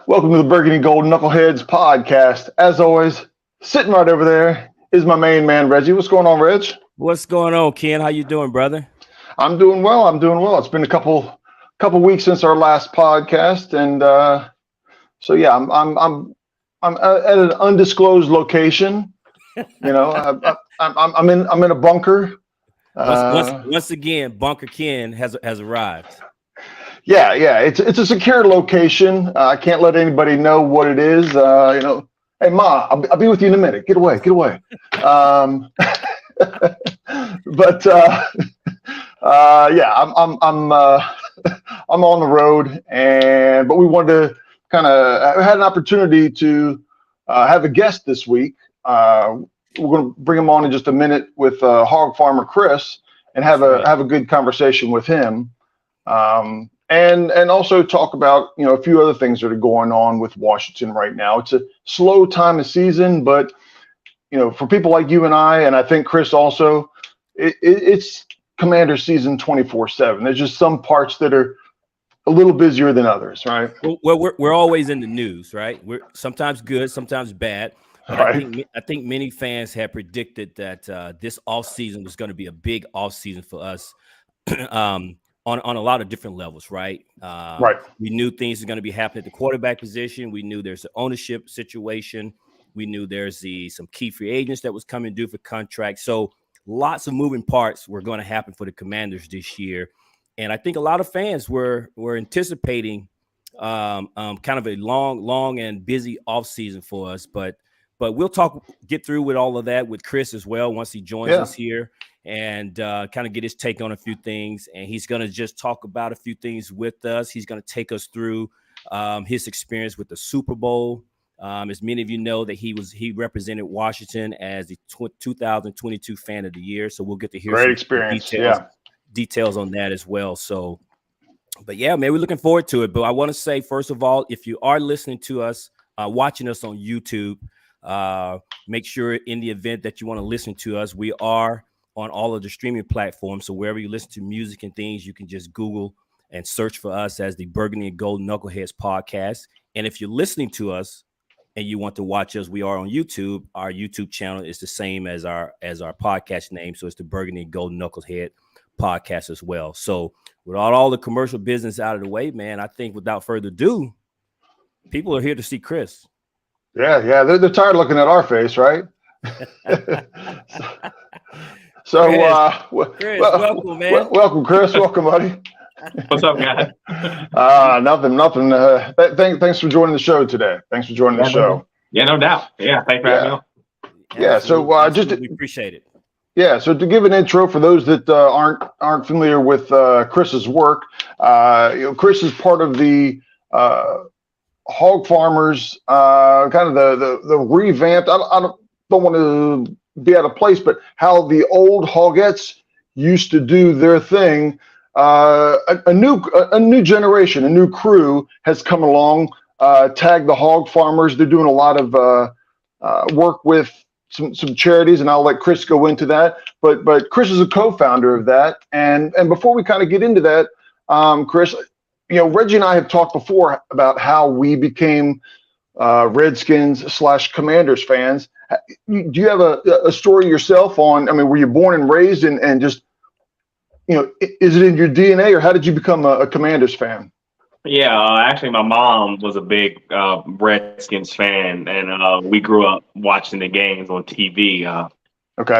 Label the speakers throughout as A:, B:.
A: Welcome to the Burgundy Gold Knuckleheads podcast. As always, sitting right over there is my main man, Reggie. What's going on, Reg?
B: What's going on, Ken? How you doing, brother?
A: I'm doing well. It's been a couple weeks since our last podcast, and so yeah, I'm at an undisclosed location. You know, I'm in a bunker.
B: Once again, Bunker Ken has arrived.
A: Yeah, it's a secure location. I can't let anybody know what it is. Hey Ma, I'll be with you in a minute. Get away. But yeah, I'm I'm on the road, but we wanted to kind of had an opportunity to have a guest this week. We're going to bring him on in just a minute with Hogfarmer Chris and have a good conversation with him. And also talk about, a few other things that are going on with Washington right now. It's a slow time of season, but, for people like you and I think Chris also, it's Commander season 24/7. There's just some parts that are a little busier than others, right?
B: Well, we're always in the news, right? We're sometimes good, sometimes bad. But right. I think many fans have predicted that this offseason was going to be a big offseason for us. On a lot of different levels, right?
A: Right.
B: We knew things are going to be happening at the quarterback position. We knew there's an ownership situation. We knew there's some key free agents that was coming due for contracts. So lots of moving parts were going to happen for the Commanders this year. And I think a lot of fans were anticipating kind of a long and busy offseason for us. But we'll get through with all of that with Chris as well once he joins us here. And kind of get his take on a few things. And he's going to just talk about a few things with us. He's going to take us through his experience with the Super Bowl. As many of you know, that he represented Washington as the 2022 Fan of the Year. So we'll get to hear
A: great experience.
B: Details on that as well. So, but yeah, man, we're looking forward to it. But I want to say, first of all, if you are listening to us, watching us on YouTube, make sure in the event that you want to listen to us, we are on all of the streaming platforms. So wherever you listen to music and things, you can just Google and search for us as the Burgundy and Gold Knuckleheads podcast. And if you're listening to us and you want to watch us, we are on YouTube. Our YouTube channel is the same as our podcast name. So it's the Burgundy and Gold Knucklehead podcast as well. So with all the commercial business out of the way, man, I think without further ado, people are here to see Chris.
A: Yeah. They're tired of looking at our face, right? So,
B: Chris, welcome, man.
A: Welcome, Chris. Welcome, buddy.
C: What's up, guys?
A: Nothing. Thanks for joining the show today. Thanks for joining the show.
C: Yeah, no doubt. Yeah, thanks for having me on.
A: Yeah, so
B: we appreciate it.
A: Yeah, so to give an intro for those that aren't familiar with Chris's work, Chris is part of the Hog Farmers, kind of the revamped. I don't want to be out of place, but how the old Hogettes used to do their thing. A new generation, a new crew has come along. Tag the Hog Farmers. They're doing a lot of work with some charities, and I'll let Chris go into that. But Chris is a co-founder of that. And before we kind of get into that, Chris, Reggie and I have talked before about how we became Redskins / Commanders fans. Do you have a story yourself on? I mean, were you born and raised and just, is it in your DNA, or how did you become a Commanders fan?
C: Yeah, actually, my mom was a big Redskins fan, and we grew up watching the games on TV.
A: Okay.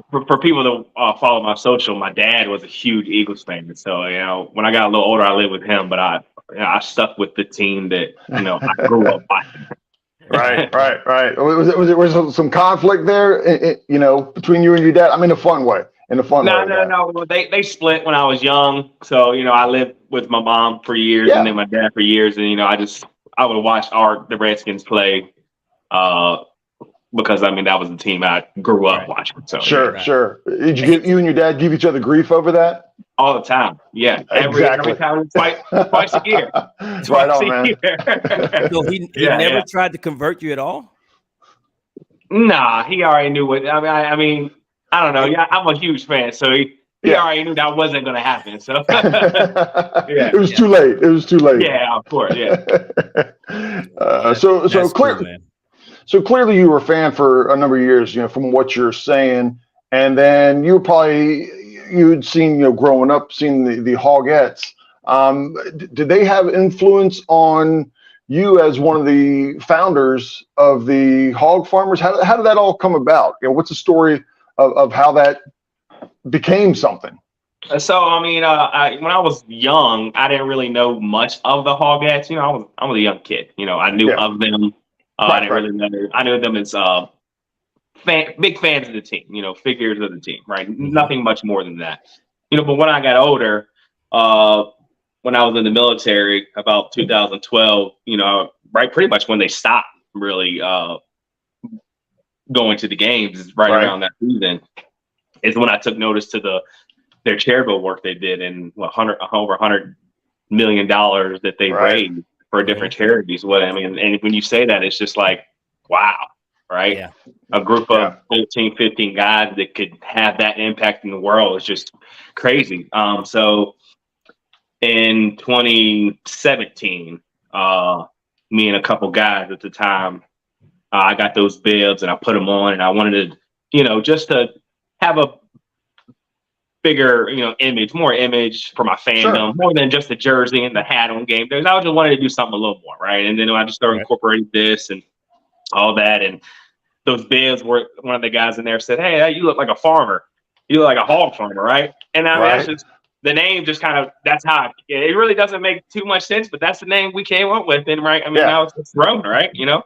C: For people that follow my social, my dad was a huge Eagles fan. So, when I got a little older, I lived with him, but I stuck with the team that, I grew up watching.
A: Right. Was there some conflict there, between you and your dad? I mean, in a fun way.
C: No. They split when I was young. So, I lived with my mom for years and then my dad for years. And, I would watch the Redskins play because, that was the team I grew up watching. So
A: Sure. Did you and your dad give each other grief over that?
C: All the time. Yeah. Every time, twice a year.
A: Right on, man.
B: So he never tried to convert you at all?
C: Nah, he already knew what. I mean, I don't know. Yeah, I'm a huge fan, so he already knew that wasn't going to happen. So
A: it was too late. It was too late.
C: Yeah, of course. Yeah.
A: So clearly you were a fan for a number of years, from what you're saying, and then you'd seen, growing up, seeing the Hogettes. Did they have influence on you as one of the founders of the hog farmers? How did that all come about? What's the story of how that became something?
C: So, I mean, when I was young, I didn't really know much of the Hogettes. I was a young kid. I knew of them. I didn't really know. I knew them as big fans of the team. Figures of the team. Right. Mm-hmm. Nothing much more than that. But when I got older, when I was in the military, about 2012, right, pretty much when they stopped really going to the games, right around that season, is when I took notice to their charitable work they did, and over $100 million that they raised for different charities. And when you say that, it's just like, wow, right? Yeah. A group of 14, 15 guys that could have that impact in the world is just crazy. So in 2017, me and a couple guys at the time, I got those bibs and I put them on, and I wanted to, just to have a bigger, more image for my fandom, more than just the jersey and the hat on game days. I just wanted to do something a little more, right? And then I just started incorporating this and all that. And those bibs were, one of the guys in there said, "Hey, you look like a farmer. You look like a hog farmer, right?" And I mean, that's just the name. Just kind of, that's how it really doesn't make too much sense, but that's the name we came up with. And now it's grown, right? And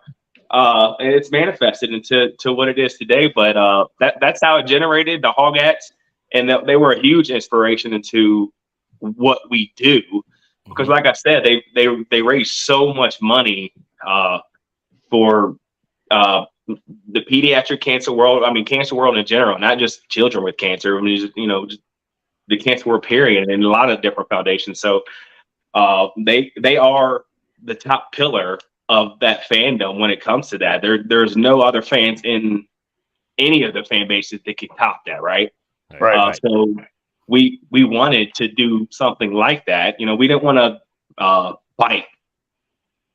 C: it's manifested into what it is today. But that's how it generated the Hogettes. And they were a huge inspiration into what we do, because, like I said, they raised so much money for the pediatric cancer world. I mean, cancer world in general, not just children with cancer. I mean, just the cancer world period, and a lot of different foundations. So they are the top pillar of that fandom when it comes to that. There's no other fans in any of the fan bases that can top that, right? So we wanted to do something like that. We didn't want to fight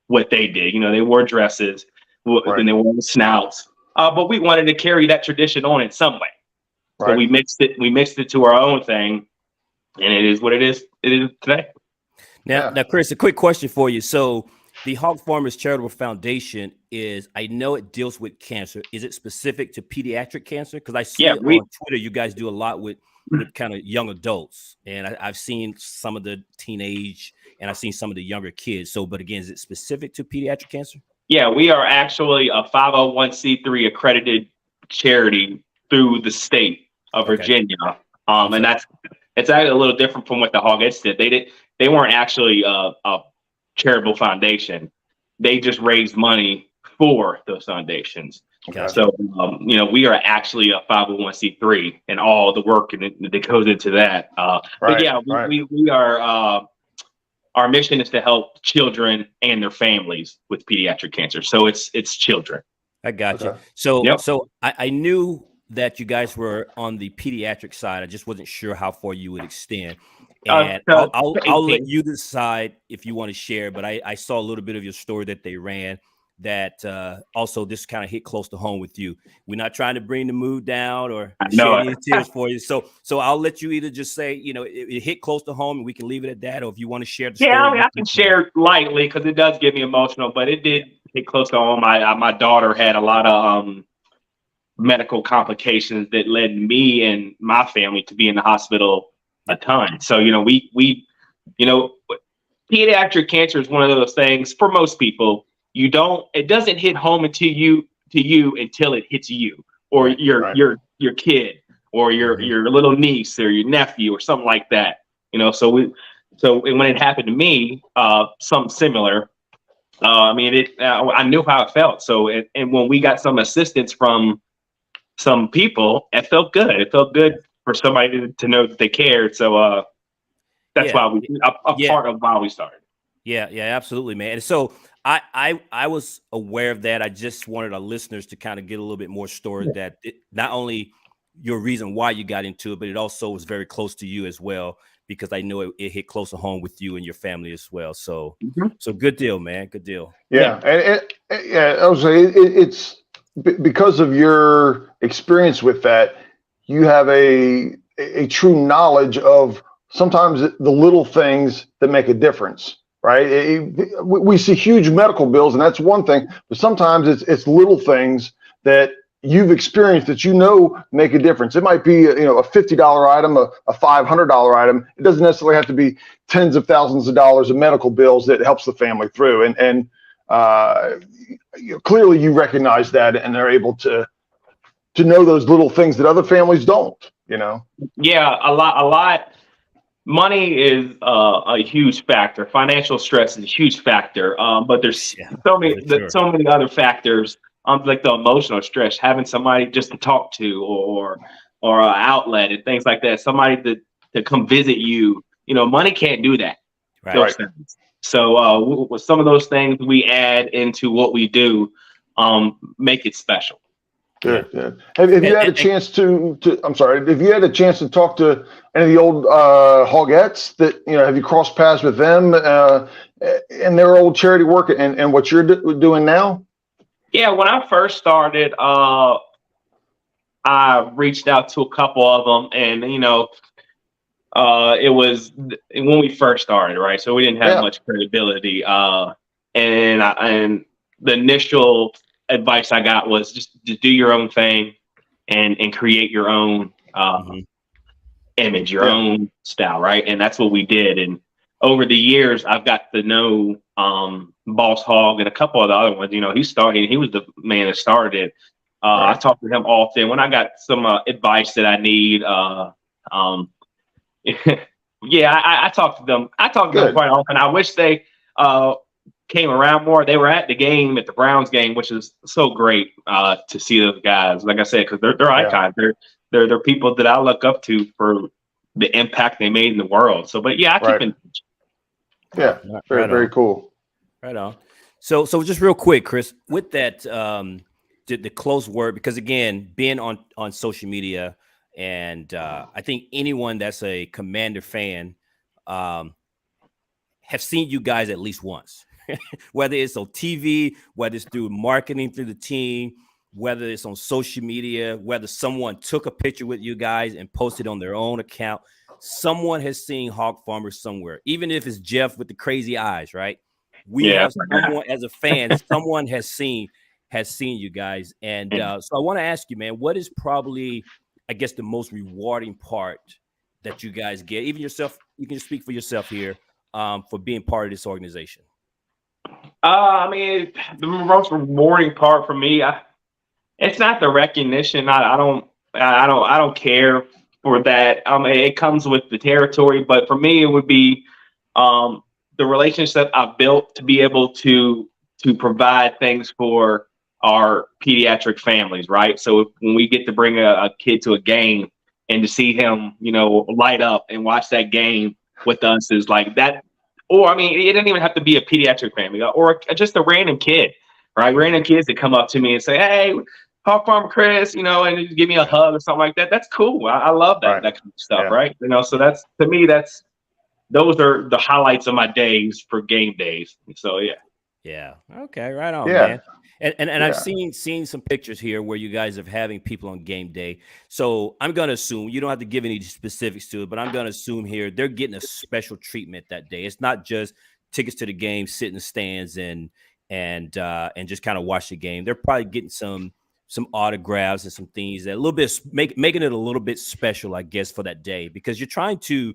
C: what they did. They wore dresses and they wore snouts, but we wanted to carry that tradition on in some way. So we mixed it to our own thing, and it is what it is. It is today.
B: Now, Chris, a quick question for you. So the Hog Farmers Charitable Foundation I know it deals with cancer. Is it specific to pediatric cancer? Because I see on Twitter, you guys do a lot with kind of young adults, and I've seen some of the teenage, and I've seen some of the younger kids. So, but again, is it specific to pediatric cancer?
C: Yeah, we are actually a 501c3 accredited charity through the state of Virginia. And it's actually a little different from what the Hogettes did. They weren't actually a charitable foundation. They just raised money for those foundations. So we are actually a 501c3 and all the work that goes into that. But yeah, we are our mission is to help children and their families with pediatric cancer. So it's children.
B: I got you. So I knew that you guys were on the pediatric side. I just wasn't sure how far you would extend. And I'll let you decide if you want to share, but I saw a little bit of your story that they ran that also this kind of hit close to home with you. We're not trying to bring the mood down or shed any tears for you. So I'll let you either just say, it hit close to home and we can leave it at that, or if you want to share the story.
C: Yeah, I can share lightly because it does get me emotional, but it did hit close to home. My daughter had a lot of medical complications that led me and my family to be in the hospital a ton. So, pediatric cancer is one of those things for most people. It doesn't hit home to you until it hits you or your kid or your little niece or your nephew or something like that. So when it happened to me, something similar, I knew how it felt. So, and when we got some assistance from some people, it felt good. It felt good for somebody to know that they cared. So that's why part of why we started.
B: Yeah, absolutely, man. And so I was aware of that. I just wanted our listeners to kind of get a little bit more story that not only your reason why you got into it, but it also was very close to you as well, because I know it hit close to home with you and your family as well. So, so good deal, man. Good deal.
A: Yeah. And I was saying it's because of your experience with that, you have a true knowledge of sometimes the little things that make a difference, right? We see huge medical bills, and that's one thing, but sometimes it's little things that you've experienced that make a difference. It might be a $50 item, a $500 item. It doesn't necessarily have to be tens of thousands of dollars of medical bills that helps the family through. And clearly you recognize that, and they're able to know those little things that other families don't.
C: Yeah, a lot. Money is a huge factor. Financial stress is a huge factor. But there's so many other factors. Like the emotional stress, having somebody just to talk to, or an outlet and things like that. Somebody to come visit you. Money can't do that.
B: Right.
C: So with some of those things we add into what we do, make it special.
A: Good. Have you had a chance to I'm sorry, have you had a chance to talk to any of the old Hogettes that, have you crossed paths with them in their old charity work and what you're doing now?
C: Yeah, when I first started, I reached out to a couple of them, and it was when we first started, right? So we didn't have much credibility, and the initial advice I got was just to do your own thing and create your own image, your own style, right? And that's what we did. And over the years, I've got to know Boss Hog and a couple of the other ones. He was the man that started it. I talked to him often when I got some advice that I need. I talked to them. I talked to them quite often. I wish they came around more. They were at the Browns game, which is so great to see those guys. Like I said, because they're icons. They're people that I look up to for the impact they made in the world. So, but I keep in touch.
A: Yeah, very cool.
B: Right on. So just real quick, Chris, with that, the close word, because again, being on social media, and I think anyone that's a Commander fan have seen you guys at least once, whether it's on TV, whether it's through marketing through the team, whether it's on social media, whether someone took a picture with you guys and posted on their own account. Someone has seen Hogfarmer somewhere, even if it's Jeff with the crazy eyes, right? We have someone as a fan, someone has seen you guys. And so I want to ask you, man, what is probably, I guess, the most rewarding part that you guys get? Even yourself, you can speak for yourself here, for being part of this organization.
C: The most rewarding part for me, it's not the recognition. I don't care for that. It comes with the territory, but for me, it would be the relationship I've built to be able to provide things for our pediatric families, right? So when we get to bring a kid to a game and to see him, light up and watch that game with us is like that. Or, it doesn't even have to be a pediatric family or just a random kid, right? Random kids that come up to me and say, "Hey, Hogfarmer Chris," and give me a hug or something like that. That's cool. I love that kind of stuff, right? So that's, to me, those are the highlights of my days for game days. So
B: yeah. Okay, right on, man. And I've seen some pictures here where you guys are having people on game day. So I'm going to assume, you don't have to give any specifics to it, but I'm going to assume here they're getting a special treatment that day. It's not just tickets to the game, sit in the stands and just kind of watch the game. They're probably getting some autographs and some things that a little bit making it a little bit special, I guess, for that day, because you're trying to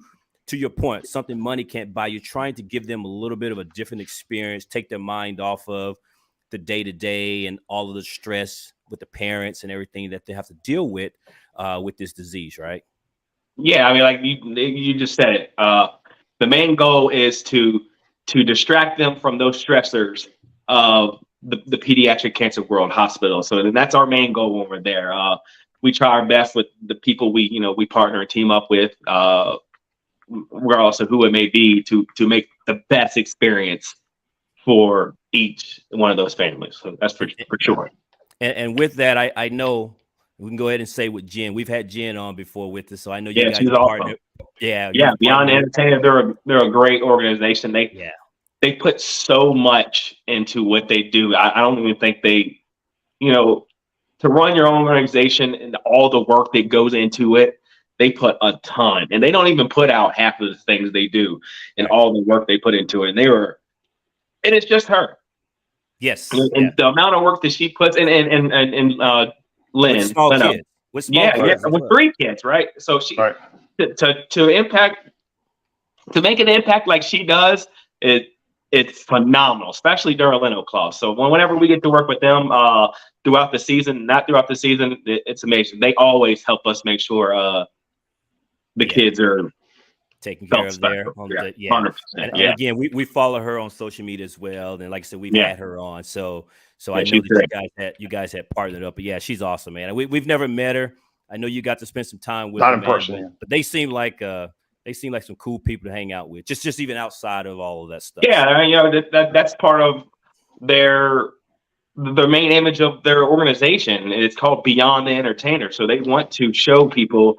B: your point, something money can't buy. You're trying to give them a little bit of a different experience, take their mind off of the day-to-day and all of the stress with the parents and everything that they have to deal with this disease, right?
C: Yeah, like you just said it. The main goal is to distract them from those stressors of the pediatric cancer world hospital. So that's our main goal when we're there. We try our best with the people we partner and team up with, regardless of who it may be, to make the best experience for each one of those families. So that's for sure.
B: And with that, I know We can go ahead and say with Jen. We've had Jen on before with us, so I know you
C: Yeah,
B: guys
C: she's
B: are
C: awesome.
B: partner. Yeah,
C: Beyond Entertainment, they're a great organization. They put so much into what they do. I don't even think they, to run your own organization and all the work that goes into it, they put a ton, and they don't even put out half of the things they do and all the work they put into it. And it's just her.
B: Yes.
C: And the amount of work that she puts in, Lynn,
B: with small kids. With small kids.
C: With 3 kids, right? So she to impact, to make an impact like she does, it's phenomenal, especially during Leno Claus. So whenever we get to work with them throughout the season, not throughout the season, it's amazing. They always help us make sure the kids are
B: taken care of there.
C: 100%.
B: And again, we follow her on social media as well. And like I said, we've had her on. So I know that you guys had partnered up. But yeah, she's awesome, man. We've never met her. I know you got to spend some time with her,
A: in person,
B: but they seem like some cool people to hang out with. Just even outside of all of that stuff.
C: Yeah, that's part of the main image of their organization. It's called Beyond the Entertainer. So they want to show people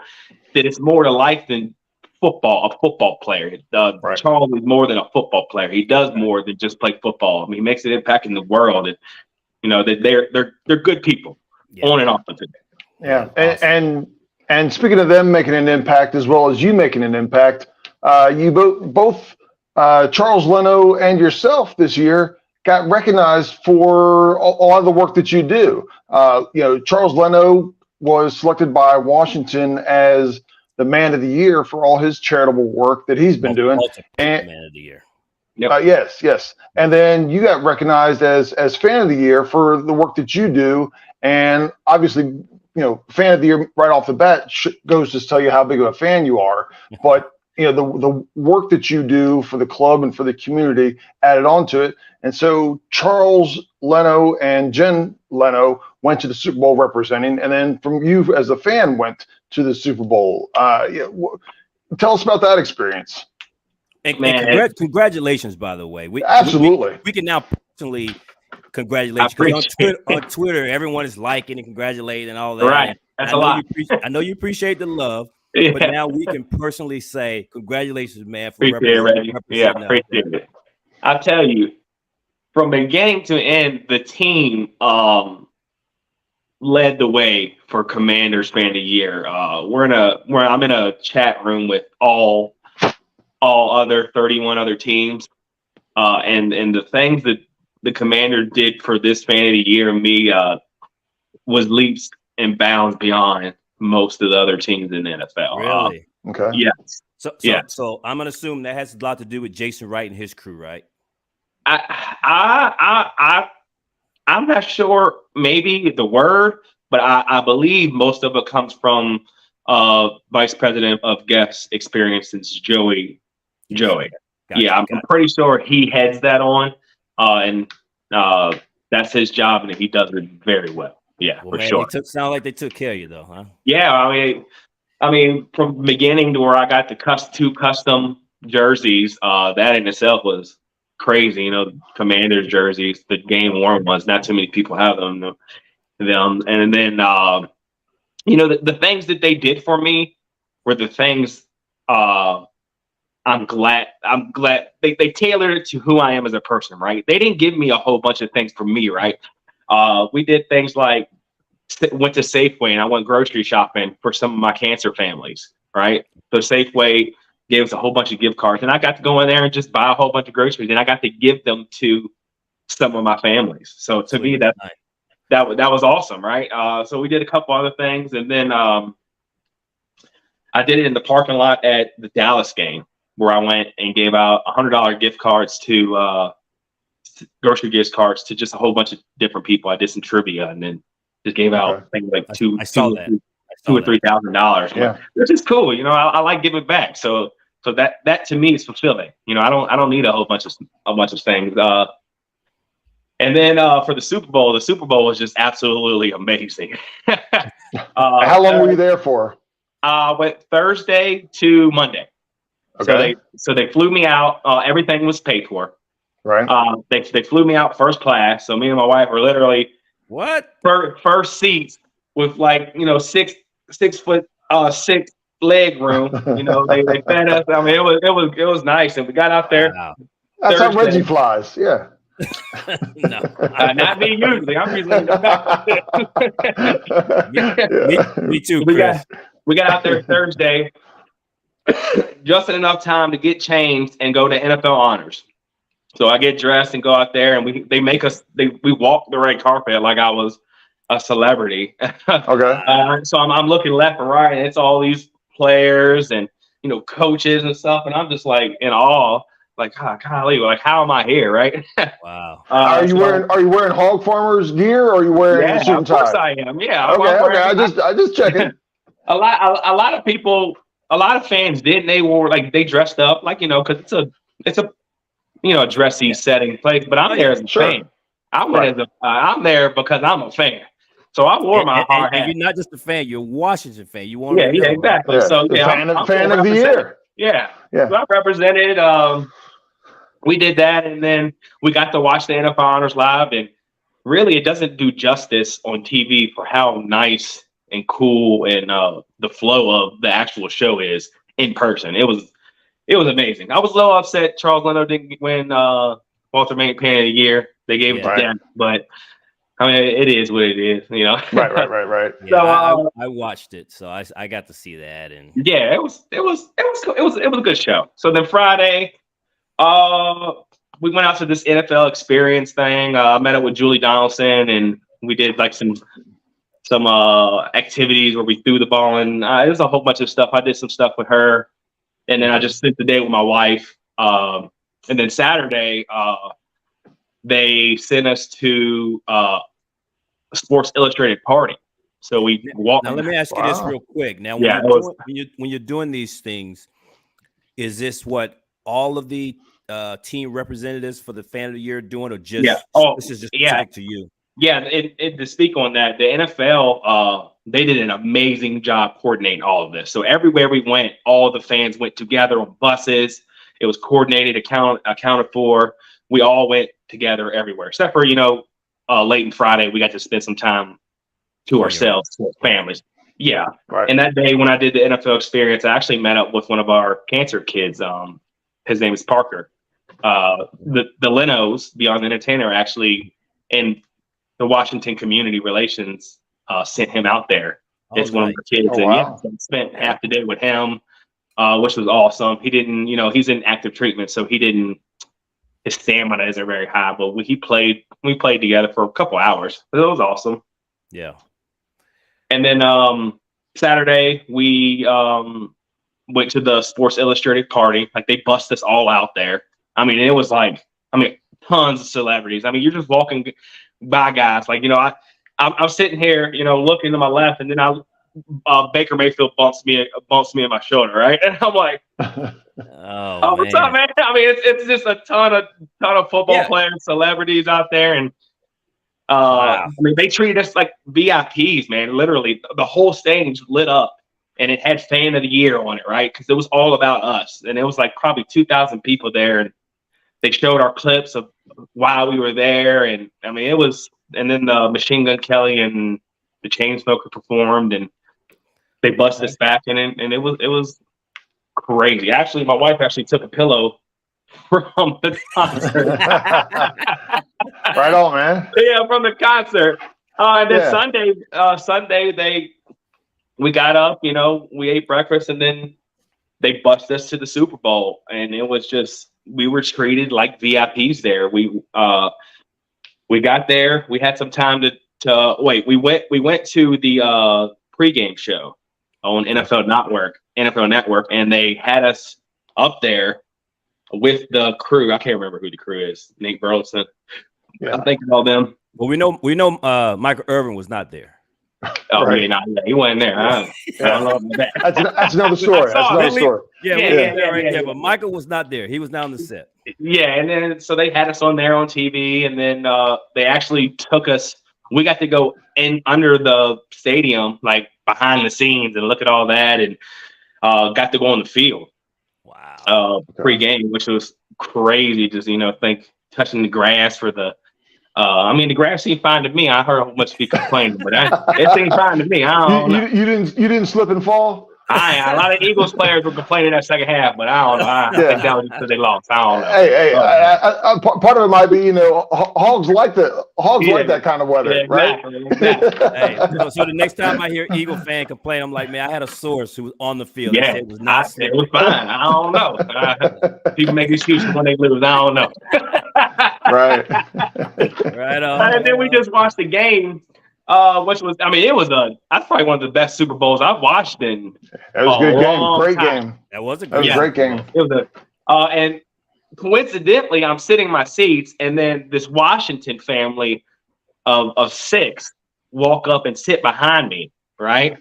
C: that it's more to life than a football player. Charles is more than a football player. He does more than just play football. I mean, he makes an impact in the world. And that they're good people on and off of it.
A: Yeah, awesome. And speaking of them making an impact as well as you making an impact, you both Charles Leno and yourself this year got recognized for a lot of the work that you do. Charles Leno was selected by Washington as the Man of the Year for all his charitable work that he's been doing. And
B: Man of the Year.
A: Yep. Yes. And then you got recognized as Fan of the Year for the work that you do. And obviously, Fan of the Year right off the bat goes to tell you how big of a fan you are. But the work that you do for the club and for the community added on to it. And so Charles Leno and Jen Leno went to the Super Bowl representing, and then from you as a fan went to the Super Bowl. Tell us about that experience.
B: And congratulations, by the way.
A: Absolutely.
B: We can now personally congratulate you. On Twitter, everyone is liking and congratulating and all that.
C: Right. That's a lot.
B: I know you appreciate the love.
C: Yeah.
B: But now we can personally say, congratulations, man, for
C: representing appreciate it. I'll tell you, from beginning to end, the team led the way for Commanders Fan of the Year. I'm in a chat room with all other 31 other teams, and the things that the Commander did for this Fan of the Year and me was leaps and bounds beyond most of the other teams in the NFL.
B: Really?
A: Okay.
C: Yes.
B: So I'm gonna assume that has a lot to do with Jason Wright and his crew, right?
C: I'm not sure. Maybe the word, but I believe most of it comes from Vice President of Guest Experiences, Joey.
B: Gotcha.
C: Yeah, I'm pretty sure he heads that on, and that's his job, and he does it very well. Yeah, for sure.
B: Sound like they took care of you, though, huh?
C: Yeah, I mean, from beginning to where I got the two custom jerseys, that in itself was crazy. Commanders jerseys, the game worn ones. Not too many people have them. And then the things that they did for me were the things. I'm glad they tailored it to who I am as a person, right? They didn't give me a whole bunch of things for me, right? We did things like went to Safeway and I went grocery shopping for some of my cancer families, right? So Safeway gave us a whole bunch of gift cards, and I got to go in there and just buy a whole bunch of groceries, and I got to give them to some of my families. So to me, that was awesome, right? So we did a couple other things, and then I did it in the parking lot at the Dallas game, where I went and gave out $100 gift cards to grocery gift cards to just a whole bunch of different people. I did some trivia and then just gave out things like $2,000 or $3,000.
A: Yeah,
C: which is cool. I like giving back. So that to me is fulfilling. I don't need a whole bunch of things. And then for the Super Bowl was just absolutely amazing.
A: How long were you there for?
C: Went Thursday to Monday.
A: Okay.
C: So they flew me out. Everything was paid for.
A: Right.
C: They flew me out first class. So me and my wife were literally
B: what
C: first seats with like, you know, 6 foot 6 leg room. You know, they fed us. I mean, it was nice, and we got out there.
B: Wow.
A: That's how
C: Thursday.
A: Reggie flies. Yeah.
B: No.
C: Not me usually. I'm usually in the back.
B: Me too, Chris.
C: We got out there Thursday, just enough time to get changed and go to NFL honors. So I get dressed and go out there, and we walk the red carpet like I was a celebrity.
A: Okay.
C: So I'm looking left and right, and it's all these players and, you know, coaches and stuff, and I'm just like in awe, like, golly, like, how am I here, right?
B: Wow.
A: Are you wearing Hogfarmer's gear, or are you wearing a suit and tie?
C: Of course I am. Yeah.
A: Okay. I just checking.
C: A lot of people, a lot of fans didn't. They wore, like, they dressed up, like, you know, because it's a you know, dressy setting place. But I'm there as a fan. I'm there because I'm a fan. So I wore my hard hat.
B: You're not just a fan; you're a Washington fan. You want
C: exactly.
A: Yeah.
C: So
A: fan of the year.
C: Yeah. So I represented. We did that, and then we got to watch the NFL Honors live, and really, it doesn't do justice on TV for how nice and cool and the flow of the actual show is in person. It was amazing. I was a little upset Charles Leno didn't win Walter Payton of the Year. They gave it to them, but I mean, it is what it is, you know.
A: Right.
B: Yeah, so I watched it, so I got to see that, and
C: yeah, it was cool. It was a good show. So then Friday, we went out to this NFL experience thing. I met up with Julie Donaldson, and we did like some activities where we threw the ball, and it was a whole bunch of stuff. I did some stuff with her, and then I just spent the day with my wife. And then Saturday, they sent us to a Sports Illustrated party. So we walked.
B: Now let me ask you this real quick. Now, when you're doing these things, is this what all of the team representatives for the fan of the year doing, or just this is just specific to you?
C: Yeah, to speak on that, the NFL they did an amazing job coordinating all of this. So everywhere we went, all the fans went together on buses. It was coordinated, accounted for. We all went together everywhere, except for, you know, late in Friday, we got to spend some time to ourselves, to our families. Yeah. Right. And that day when I did the NFL experience, I actually met up with one of our cancer kids. His name is Parker. The Lenos, Beyond the Entertainer, actually, in the Washington Community Relations, sent him out there. It's one of the kids. So I spent half the day with him, which was awesome. He didn't, you know, he's in active treatment, so his stamina isn't very high, but we played together for a couple hours. It was awesome.
B: Yeah.
C: And then Saturday we went to the Sports Illustrated party. Like, they bust us all out there. I mean, it was like, tons of celebrities. I mean, you're just walking by guys. Like, you know, I'm sitting here, you know, looking to my left, and then Baker Mayfield bumps me in my shoulder, right? And I'm like, oh, what's up, man? I mean, it's just a ton of football players, celebrities out there, and I mean, they treated us like VIPs, man. Literally, the whole stage lit up, and it had Fan of the Year on it, right? Because it was all about us, and it was like probably 2,000 people there, and they showed our clips of while we were there, and I mean, it was. And then the Machine Gun Kelly and the Chainsmoker performed, and they busted us back in it, and it was crazy. Actually, my wife actually took a pillow from the concert.
A: Right on, man.
C: Yeah, from the concert. And then Sunday we got up, you know, we ate breakfast, and then they bused us to the Super Bowl, and it was just, we were treated like VIPs there. We got there. We had some time to wait. We went to the pregame show on NFL Network, and they had us up there with the crew. I can't remember who the crew is. Nate Burleson. Yeah. I'm thinking all them.
B: Well, we know Michael Irvin was not there.
C: Oh, right. He wasn't there. I don't know about that.
A: That's another story.
B: Yeah, but Michael was not there. He was not on the set.
C: Yeah, and then so they had us on there on TV, and then they actually took us. We got to go in under the stadium, like behind the scenes, and look at all that, and got to go on the field.
B: Wow.
C: Pre-game, which was crazy. Just, you know, touching the grass for the I mean, the grass seemed fine to me. I heard much be complaining, but it seemed fine to me. I don't know.
A: You didn't slip and fall?
C: A lot of Eagles players were complaining that second half, but I don't know. I think that was because they lost. I don't know.
A: Hey, part of it might be, you know, Hogs like that kind of weather,
C: exactly,
A: right?
C: Exactly.
B: Hey, so the next time I hear Eagle fan complain, I'm like, man, I had a source who was on the field.
C: Yeah,
B: It was not.
C: it was fine. I don't know. People make excuses when they lose. I don't know.
A: Right.
B: Right on.
C: And then we just watched the game. Which was, I mean, that's probably one of the best Super Bowls I've watched in.
A: That was a good game. Great game.
B: That was a
A: great game.
C: It was and coincidentally, I'm sitting in my seats, and then this Washington family of 6 walk up and sit behind me, right?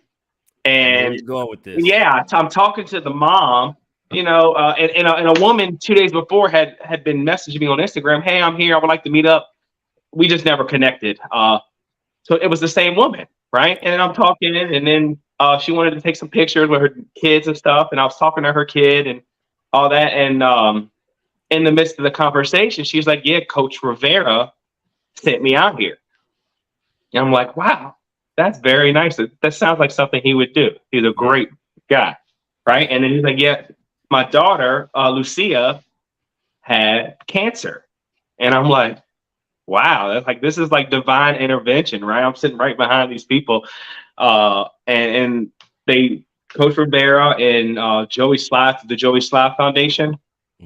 C: And
B: where you going with this?
C: Yeah, I'm talking to the mom, you know, and a woman 2 days before had been messaging me on Instagram. Hey, I'm here. I would like to meet up. We just never connected. So it was the same woman, right? And I'm talking, and then she wanted to take some pictures with her kids and stuff. And I was talking to her kid and all that. And in the midst of the conversation, she's like, yeah, Coach Rivera sent me out here. And I'm like, wow, that's very nice. That sounds like something he would do. He's a great guy, right? And then he's like, yeah, my daughter, Lucia, had cancer. And I'm like, wow, that's like, this is like divine intervention, right? I'm sitting right behind these people. And they, Coach Rivera and Joey Sly, the Joey Sly Foundation,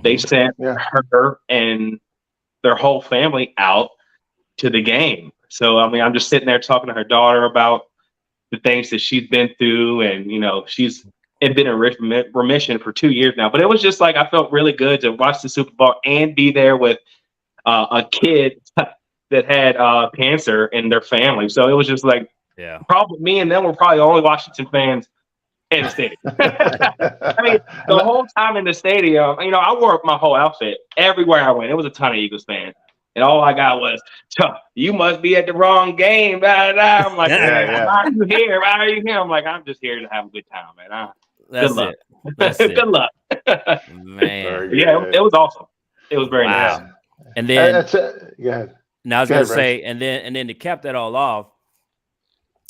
C: they sent her and their whole family out to the game. So, I mean, I'm just sitting there talking to her daughter about the things that she's been through. And, you know, she's been in remission for 2 years now. But it was just like, I felt really good to watch the Super Bowl and be there with a kid that had cancer in their family. So it was just like, probably me and them were probably the only Washington fans in the stadium. I mean, the whole time in the stadium, you know, I wore my whole outfit everywhere I went. It was a ton of Eagles fans. And all I got was, you must be at the wrong game. Blah, blah, blah. I'm like, why are you here? Why are you here? I'm like, I'm just here to have a good time, man.
B: Good luck. Good
C: luck.
B: Man.
C: Yeah, it was awesome. It was very nice.
B: And then
A: now
B: I was gonna say, and then to cap that all off,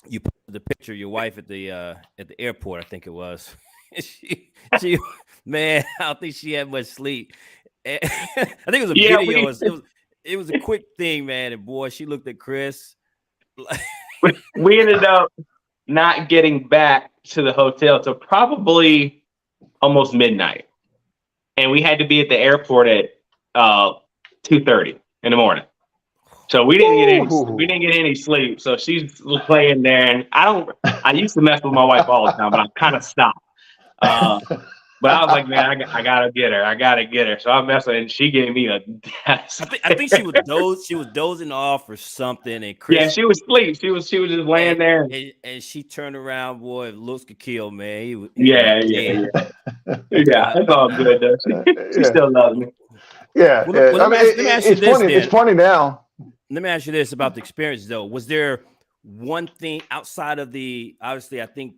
B: you put the picture of your wife at the airport, I think it was. she man, I don't think she had much sleep. I think it was a video. It was a quick thing, man. And boy, she looked at Chris.
C: We ended up not getting back to the hotel till probably almost midnight, and we had to be at the airport at 2:30 in the morning. So we didn't get any sleep. So she's playing there, and I used to mess with my wife all the time, but I kind of stopped. But I was like, man, I gotta get her. So I messed with her, and she gave me a death.
B: I think she was dozing off or something, and Chris,
C: she was asleep. She was just laying there,
B: and she turned around. Boy, looks could kill, man.
C: That's all good though. She still loves me.
A: Yeah, well, I mean, it's funny. It's funny now.
B: Let me ask you this about the experience, though. Was there one thing outside of obviously, I think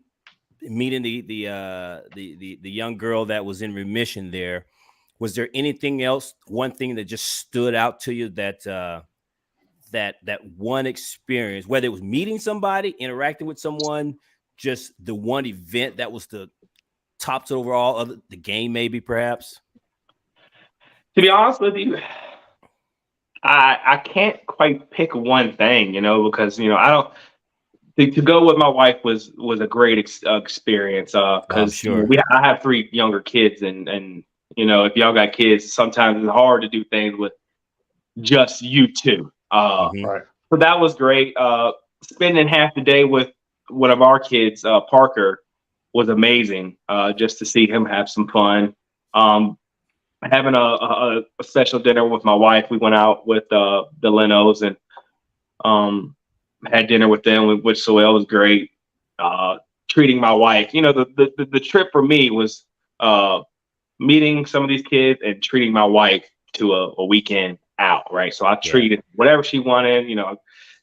B: meeting the young girl that was in remission there, was there anything else, one thing that just stood out to you that that one experience, whether it was meeting somebody, interacting with someone, just the one event that was the tops overall of the game, maybe perhaps?
C: To be honest with you, I can't quite pick one thing, because I don't. To go with my wife was a great experience because I have 3 younger kids, and if y'all got kids, sometimes it's hard to do things with just you two.
A: Right. So
C: that was great. Spending half the day with one of our kids, Parker, was amazing. Just to see him have some fun. Having a special dinner with my wife. We went out with the Lenos and had dinner with them, which Soel was great. Treating my wife, the trip for me was meeting some of these kids and treating my wife to a weekend out, right? So I treated whatever she wanted,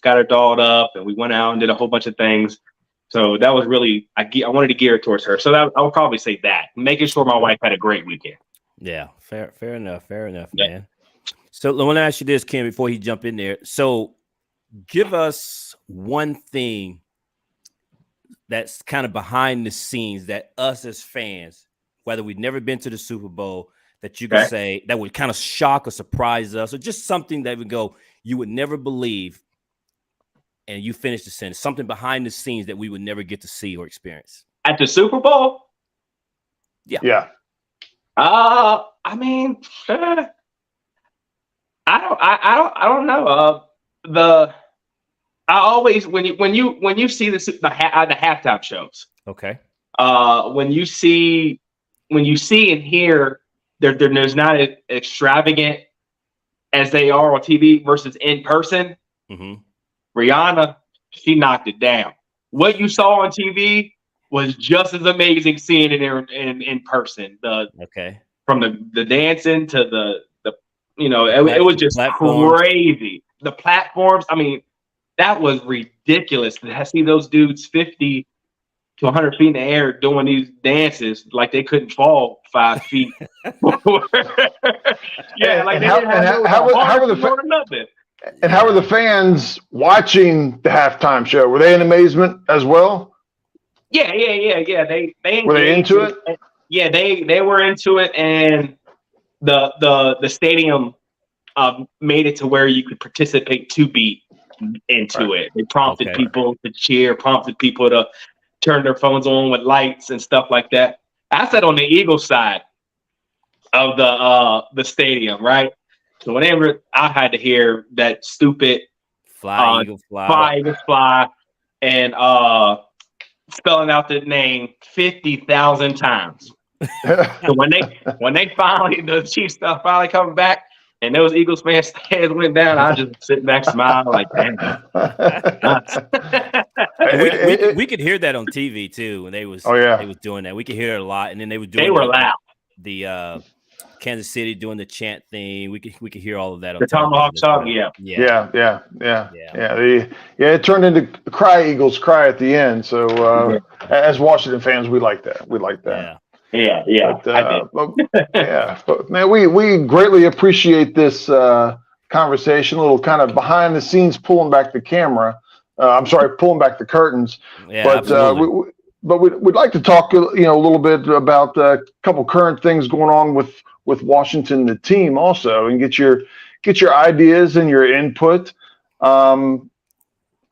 C: got her dolled up, and we went out and did a whole bunch of things. So that was really, I wanted to gear it towards her. So I would probably say that, making sure my wife had a great weekend.
B: Yeah, fair enough, man. So let me ask you this, Ken, before he jump in there. So give us one thing that's kind of behind the scenes that us as fans, whether we've never been to the Super Bowl, that you could say that would kind of shock or surprise us, or just something that would go, you would never believe, and you finish the sentence, something behind the scenes that we would never get to see or experience.
C: At the Super Bowl?
B: Yeah.
A: Yeah.
C: I mean, I don't know. I always when you see the halftime shows.
B: Okay.
C: When you see and hear, there's not as extravagant as they are on TV versus in person.
B: Mm-hmm.
C: Rihanna, she knocked it down. What you saw on TV was just as amazing seeing it in person. From the dancing to the it was just crazy. The platforms, I mean, that was ridiculous to see those dudes 50 to 100 feet in the air doing these dances like they couldn't fall 5 feet. Yeah, like
A: how were the fans watching the halftime show? Were they in amazement as well?
C: Yeah. They
A: were they into it?
C: Yeah, they were into it, and the stadium made it to where you could participate to be into it. They prompted people to cheer, prompted people to turn their phones on with lights and stuff like that. I sat on the Eagles side of the stadium, right? So whenever I had to hear that stupid
B: fly,
C: Eagles fly, and spelling out the name 50,000 times. So when they finally, the Chiefs stuff finally coming back, and those Eagles fans' heads went down, I just sit back, smile, like, damn.
B: we could hear that on TV too, when they was doing that. We could hear it a lot, and then they were
C: loud.
B: The Kansas City doing the chant thing. We could hear all of that on
C: the Tomahawk song.
A: Yeah. It turned into Cry Eagles Cry at the end. So as Washington fans, we like that.
C: Yeah.
A: But man, we greatly appreciate this conversation. A little kind of behind the scenes, pulling back the camera. Pulling back the curtains.
B: Yeah,
A: but we'd like to talk, a little bit about a couple current things going on with Washington, the team, also, and get your ideas and your input. I don't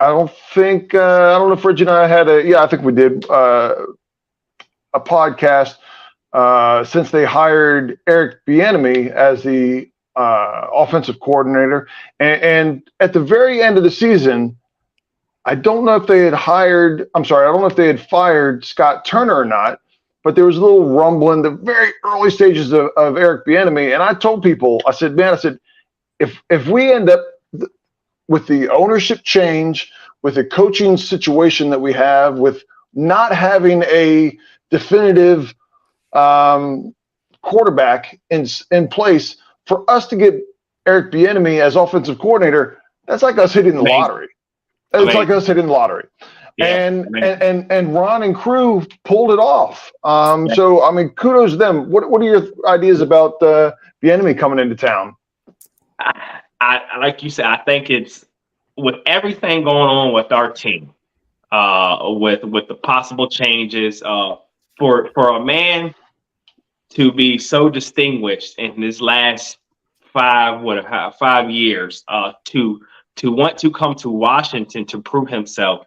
A: know if Reggie and I had I think we did a podcast since they hired Eric Bieniemy as the offensive coordinator, and at the very end of the season, I don't know if they had fired Scott Turner or not, but there was a little rumble in the very early stages of Eric Bieniemy, and I told people, I said, if we end up with the ownership change, with the coaching situation that we have, with not having a definitive quarterback in place, for us to get Eric Bieniemy as offensive coordinator, that's like us hitting the lottery. It's like us hitting the lottery. And Ron and crew pulled it off. So, I mean, kudos to them. What are your ideas about Bieniemy coming into town?
C: I like you said, I think it's with everything going on with our team, with the possible changes, for a man to be so distinguished in his last 5 years, to want to come to Washington to prove himself,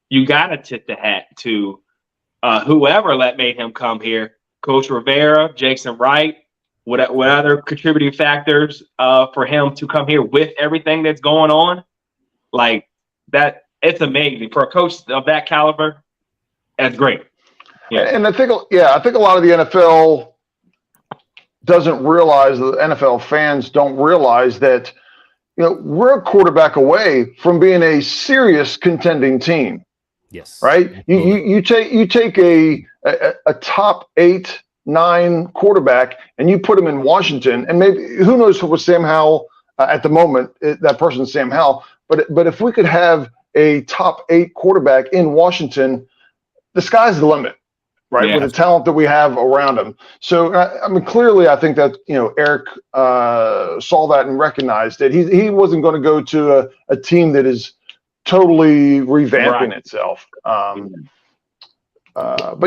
C: you got to tip the hat to whoever made him come here. Coach Rivera, Jason Wright, what other contributing factors for him to come here with everything that's going on? Like that, it's amazing. For a coach of that caliber, that's great.
A: Yeah. And I think a lot of the NFL doesn't realize, the NFL fans don't realize that, we're a quarterback away from being a serious contending team.
B: Yes.
A: Right. You take a top 8-9 quarterback and you put him in Washington, and maybe who knows what Sam Howell at the moment, that person's Sam Howell. But if we could have a top 8 quarterback in Washington, the sky's the limit. right?
C: Yeah.
A: With the talent that we have around him. So, I mean, clearly, I think that, Eric saw that and recognized it. He wasn't going to go to a team that is totally revamping itself. But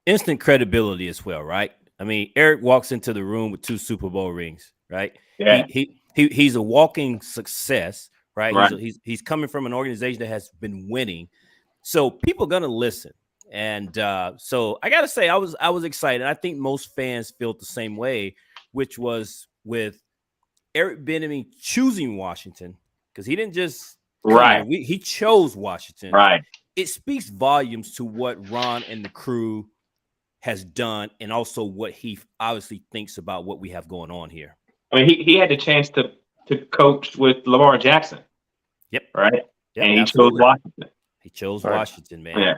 B: instant credibility as well, right? I mean, Eric walks into the room with 2 Super Bowl rings, right?
C: Yeah.
B: He's a walking success, right?
C: Right.
B: He's coming from an organization that has been winning, so people are gonna listen. And so I gotta say, I was excited. I think most fans felt the same way, which was with Eric Bieniemy choosing Washington, because he didn't just he chose Washington.
C: Right.
B: It speaks volumes to what Ron and the crew has done, and also what he obviously thinks about what we have going on here.
C: I mean, he had the chance to coach with Lamar Jackson.
B: Yep.
C: Right.
B: Yep,
C: and he chose Washington.
B: He chose Washington, man.
C: Yeah.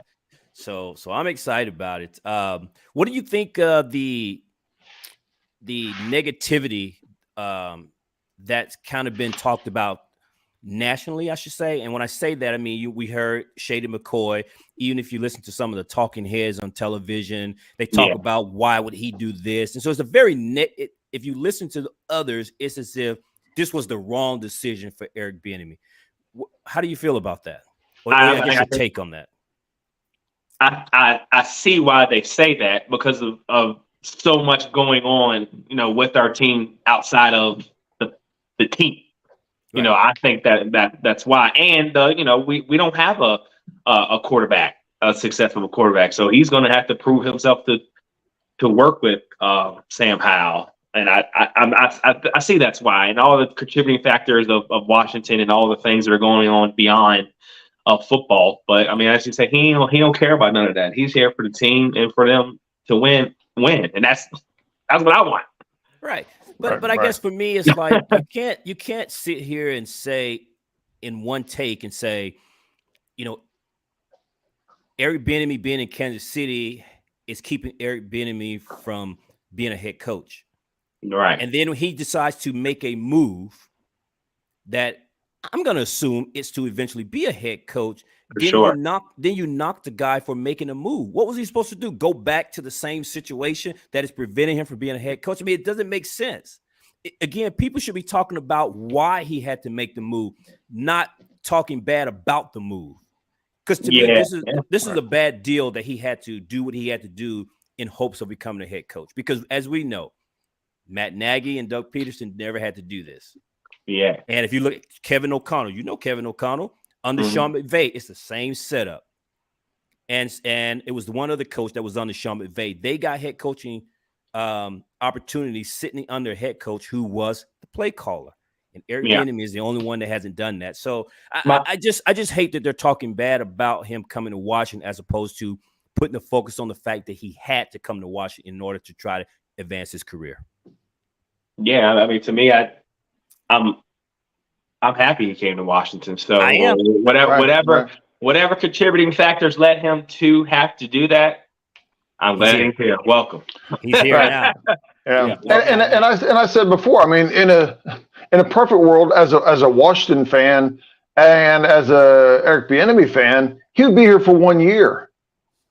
B: So I'm excited about it. What do you think of the negativity that's kind of been talked about nationally, I should say? And when I say that, I mean, we heard Shady McCoy. Even if you listen to some of the talking heads on television, they talk about why would he do this. And so it's a very if you listen to the others, it's as if this was the wrong decision for Eric Bieniemy. How do you feel about that? I guess your take on that.
C: I see why they say that, because of so much going on, with our team outside of the team. Right. I think that's why. And we don't have a quarterback, a successful quarterback. So he's going to have to prove himself to work with Sam Howell. And I see that's why, and all the contributing factors of Washington and all the things that are going on beyond football. But I mean, as you say, he don't care about none of that. He's here for the team and for them to win, and that's what I want.
B: Right. But I guess for me, it's like you can't sit here and say in one take and say, Eric Bieniemy being in Kansas City is keeping Eric Bieniemy from being a head coach.
C: Right.
B: And then when he decides to make a move that I'm going to assume it's to eventually be a head coach, you knock the guy for making a move. What was he supposed to do? Go back to the same situation that is preventing him from being a head coach? I mean, it doesn't make sense. Again, people should be talking about why he had to make the move, not talking bad about the move. Because to me, this is a bad deal that he had to do what he had to do in hopes of becoming a head coach. Because as we know, Matt Nagy and Doug Peterson never had to do this.
C: Yeah.
B: And if you look at Kevin O'Connell, Kevin O'Connell under Sean McVay, it's the same setup. And it was the one other coach that was under Sean McVay. They got head coaching opportunities sitting under a head coach who was the play caller. And Eric Bieniemy is the only one that hasn't done that. So I just hate that they're talking bad about him coming to Washington as opposed to putting the focus on the fact that he had to come to Washington in order to try to advance his career.
C: Yeah, I mean, to me, I'm happy he came to Washington. So
B: I am.
C: Whatever contributing factors led him to have to do that, I'm glad he's here. Welcome.
B: He's here now.
A: Yeah. And I said before, I mean, in a perfect world, as a Washington fan and as a Eric Bieniemy fan, he would be here for 1 year,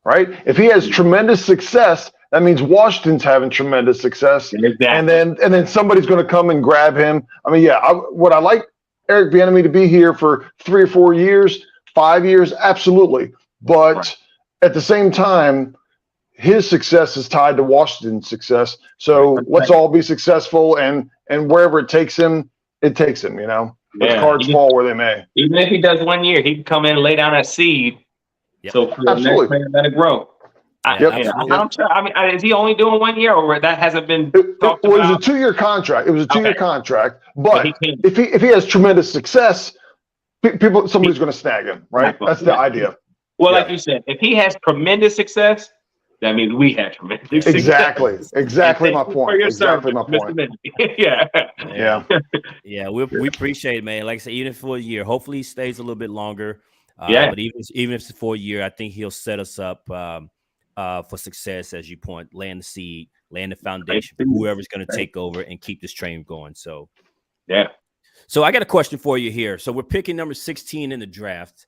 A: right? If he has tremendous success, that means Washington's having tremendous success,
C: exactly.
A: and then somebody's going to come and grab him. I mean, would I like Eric Bieniemy to be here for 3 or 4 years, 5 years? Absolutely. But at the same time, his success is tied to Washington's success. So let's all be successful, and wherever it takes him, it takes him. Let the cards fall where they may.
C: Even if he does 1 year, he can come in and lay down that seed. Yep. So for the next player, let it grow. I'm sure. I mean, is he only doing 1 year, or that hasn't been talked about?
A: It was a 2-year contract. It was a 2-year contract. But if he has tremendous success, somebody's going to snag him, right? That's the idea.
C: Well, like you said, if he has tremendous success, that means we had tremendous success.
A: Exactly my point. Exactly my point.
B: Yeah, we appreciate it, man. Like I said, even for a year, hopefully he stays a little bit longer. But even if it's for a year, I think he'll set us up for success, as you point, laying the seed, laying the foundation for whoever's going to take over and keep this train going. So, So I got a question for you here. So we're picking number 16 in the draft.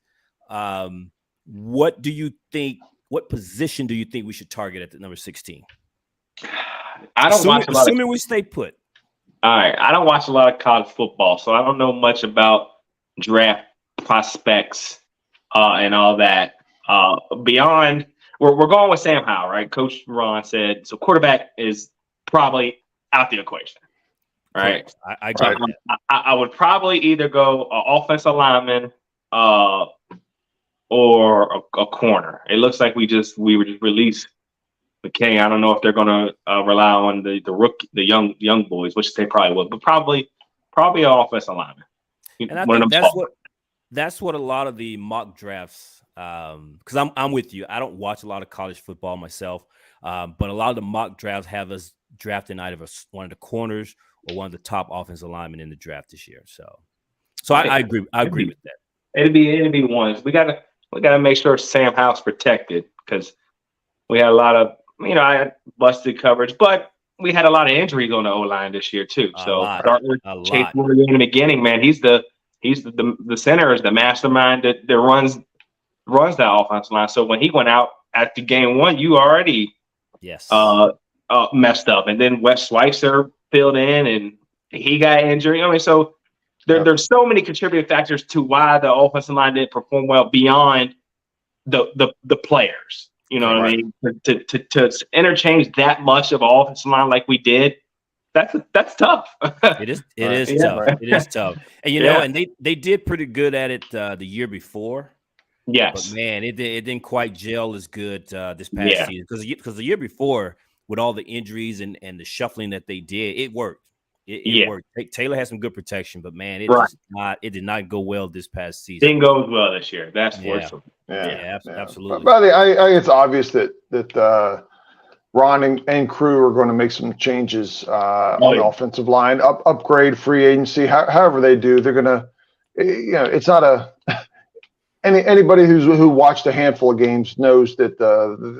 B: What do you think what position do you think we should target at the number 16?
C: I don't watch a lot.
B: Assuming we stay put.
C: All right, I don't watch a lot of college football, so I don't know much about draft prospects and all that. Beyond, we're going with Sam Howell, right? Coach Ron said so. Quarterback is probably out the equation, right?
B: I agree.
C: I would probably either go offensive lineman or a corner. It looks like we just released McKay. I don't know if they're going to rely on the rookie, the young boys, which they probably would, but probably an offensive lineman.
B: And I think that's what a lot of the mock drafts. Because I'm with you. I don't watch a lot of college football myself, but a lot of the mock drafts have us drafting either one of the corners or one of the top offensive linemen in the draft this year. So I agree. I agree with that.
C: It'd be ones. We gotta make sure Sam Howell's protected because we had a lot of I had busted coverage, but we had a lot of injuries on the O line this year too. Start with Chase Morgan in the beginning, man. He's the center, is the mastermind that runs that offensive line. So when he went out after game one, you already messed up, and then Wes Schweitzer filled in and he got injured. I mean, so there's so many contributing factors to why the offensive line didn't perform well beyond the players. You know what I mean? To interchange that much of offensive line like we did, that's tough.
B: It is tough. Right. It is tough. And know, and they did pretty good at it the year before.
C: Yes,
B: but man, it didn't quite gel as good this past season because the year before, with all the injuries and the shuffling that they did, it worked. It worked. Taylor had some good protection, but man, it did not go well this past season.
C: Didn't go as well this year. That's for sure.
B: Absolutely.
A: But I think it's obvious that Ron and crew are going to make some changes on the offensive line, upgrade free agency. However they do, they're going to. It's not anybody who watched a handful of games knows that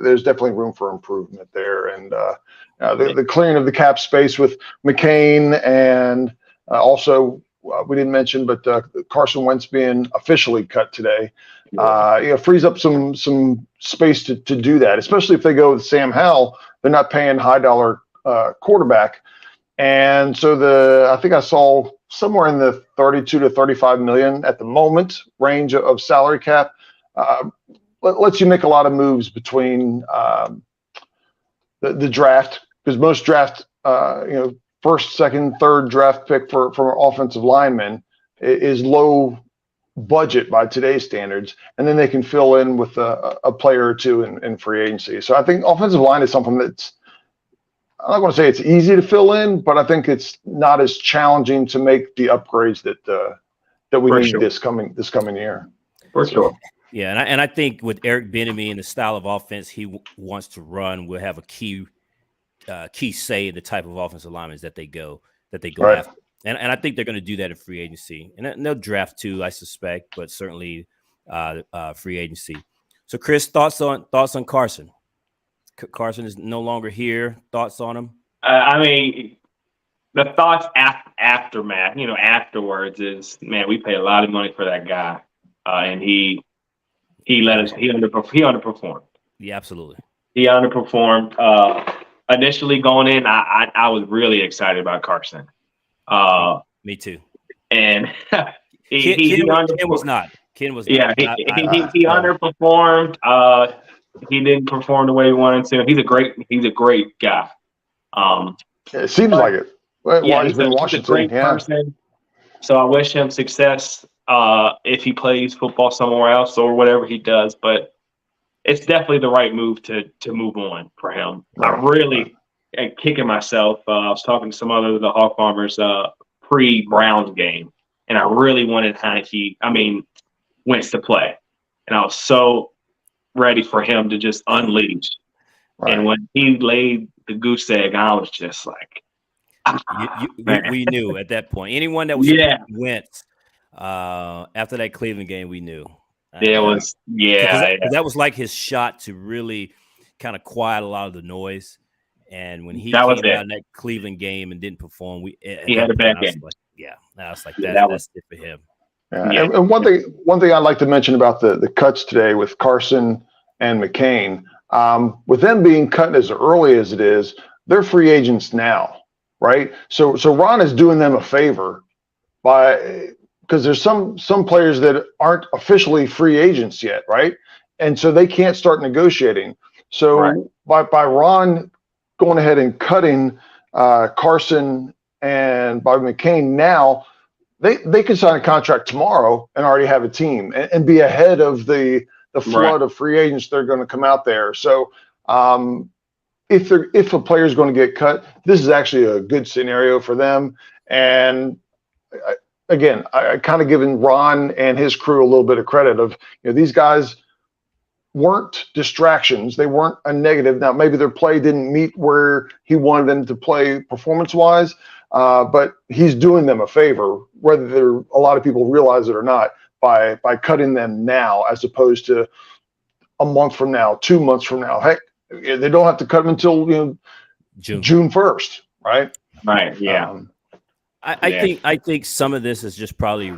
A: there's definitely room for improvement there, and the clearing of the cap space with McCain, and also we didn't mention, but Carson Wentz being officially cut today, frees up some space to do that, especially if they go with Sam Howell. They're not paying high dollar quarterback, and so I think I saw somewhere in the 32 to 35 million at the moment range of salary cap. Lets you make a lot of moves between the draft, because most draft, first, second, third draft pick for offensive linemen is low budget by today's standards, and then they can fill in with a player or two in free agency. So I think offensive line is something that's, I'm not going to say it's easy to fill in, but I think it's not as challenging to make the upgrades that we need this coming year.
C: For sure.
B: Yeah, and I think with Eric Bieniemy and the style of offense he wants to run, we'll have a key say in the type of offensive linemen that they go after. And I think they're going to do that in free agency, and they'll draft too, I suspect, but certainly free agency. So, Chris, thoughts on Carson? Carson is no longer here. Thoughts on him?
C: I mean, the thoughts aftermath, afterwards is, man, we paid a lot of money for that guy, and he underperformed.
B: Yeah, absolutely.
C: He underperformed. Initially going in, I was really excited about Carson.
B: Me too.
C: And
B: Ken was not.
C: Yeah, he underperformed. He didn't perform the way he wanted to. He's a great guy.
A: It seems like it.
C: He's a great person. So I wish him success if he plays football somewhere else or whatever he does. But it's definitely the right move to move on for him. I really am kicking myself. I was talking to some other of the Hogfarmers pre-Browns game, and I really wanted Wentz to play. And I was so ready for him to just unleash. Right. And when he laid the goose egg, I was just like,
B: we knew at that point. Anyone that was Wentz after that Cleveland game, we knew.
C: That
B: was like his shot to really kind of quiet a lot of the noise. And when he came out in that Cleveland game and didn't perform,
C: he had a bad game.
B: I was like, that's it for him.
A: Yeah. And one thing I'd like to mention about the cuts today with Carson and McCain. With them being cut as early as it is, they're free agents now, right? So Ron is doing them a favor by because there's some players that aren't officially free agents yet, right? And so they can't start negotiating. So by Ron going ahead and cutting Carson and Bobby McCain now, they could sign a contract tomorrow and already have a team and be ahead of the flood of free agents that are going to come out there. So if a player is going to get cut, this is actually a good scenario for them. And I kind of given Ron and his crew a little bit of credit of, these guys weren't distractions. They weren't a negative. Now, maybe their play didn't meet where he wanted them to play performance-wise, but he's doing them a favor, whether a lot of people realize it or not, by cutting them now as opposed to a month from now, 2 months from now. Heck, they don't have to cut them until June 1st, right?
C: Right. Yeah.
B: I think some of this is just probably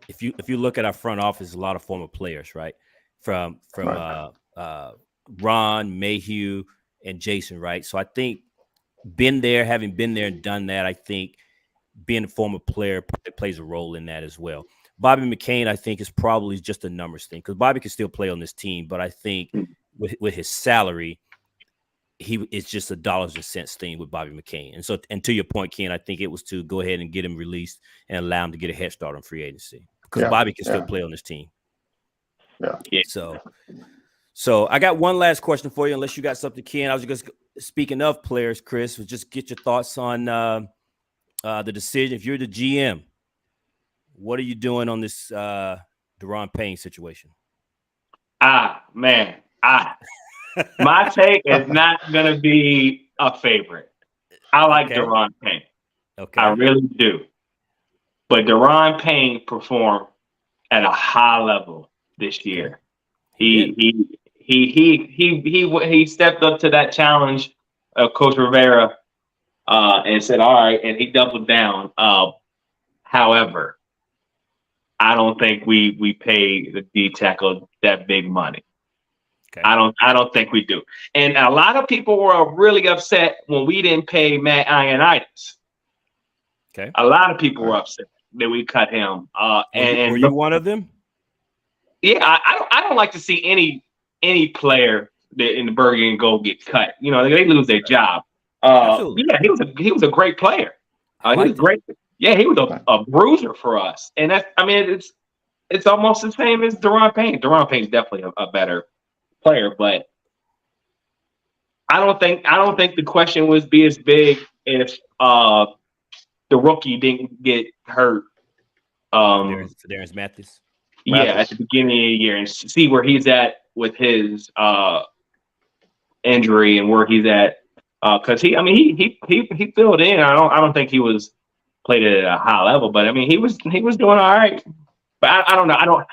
B: if you look at our front office, a lot of former players, right? From Ron, Mayhew, and Jason, right? So I think having been there and done that, I think being a former player plays a role in that as well. Bobby McCain, I think, is probably just a numbers thing because Bobby can still play on this team, but I think with his salary, it's just a dollars and cents thing with Bobby McCain. And to your point, Ken, I think it was to go ahead and get him released and allow him to get a head start on free agency because Bobby can still play on this team.
A: Yeah.
B: So I got one last question for you, unless you got something, Ken. I was just speaking of players, Chris, just get your thoughts on the decision. If you're the GM, what are you doing on this Daron Payne situation?
C: Man, my take is not going to be a favorite. I like Daron Payne.
B: Okay.
C: I really do. But Daron Payne performed at a high level this year. He stepped up to that challenge of Coach Rivera and said, all right, and he doubled down. However, I don't think we pay the D tackle that big money.
B: Okay.
C: I don't think we do. And a lot of people were really upset when we didn't pay Matt Ioannidis.
B: Okay.
C: A lot of people were upset that we cut him.
B: Were you one of them?
C: Yeah, I don't like to see any player in the Burger and Gold get cut. They lose their job. Yeah, he was a great player. He was great. Yeah, he was a bruiser for us. And it's almost the same as Daron Payne. Daron Payne's definitely a better player, but I don't think the question would be as big if the rookie didn't get hurt.
B: Darius Mathis.
C: Yeah, at the beginning of the year, and see where he's at with his injury and where he's at. Because he filled in. I don't think he was played at a high level, but he was doing all right. But I don't know.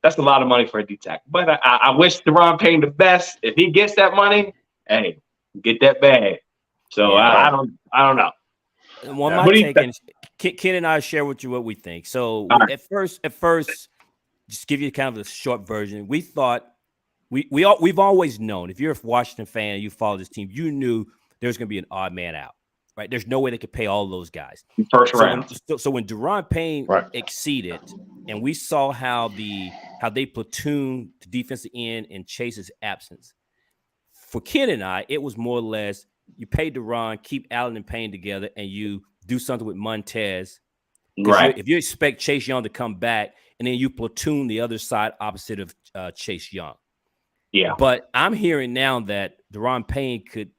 C: That's a lot of money for a D tackle. But I wish Daron Payne the best. If he gets that money, hey, get that bag. So I don't know.
B: Well, my take, and Ken and I share with you what we think. So at first, just give you kind of the short version. We thought we've always known, if you're a Washington fan and you follow this team, you knew there's going to be an odd man out, right? There's no way they could pay all those guys.
C: First round.
B: So when Daron Payne exceeded, and we saw how they platooned the defensive end in Chase's absence. For Ken and I, it was more or less you pay Daron, keep Allen and Payne together, and you do something with Montez.
C: Right.
B: If you expect Chase Young to come back, and then you platoon the other side opposite of Chase Young.
C: Yeah.
B: But I'm hearing now that Daron Payne could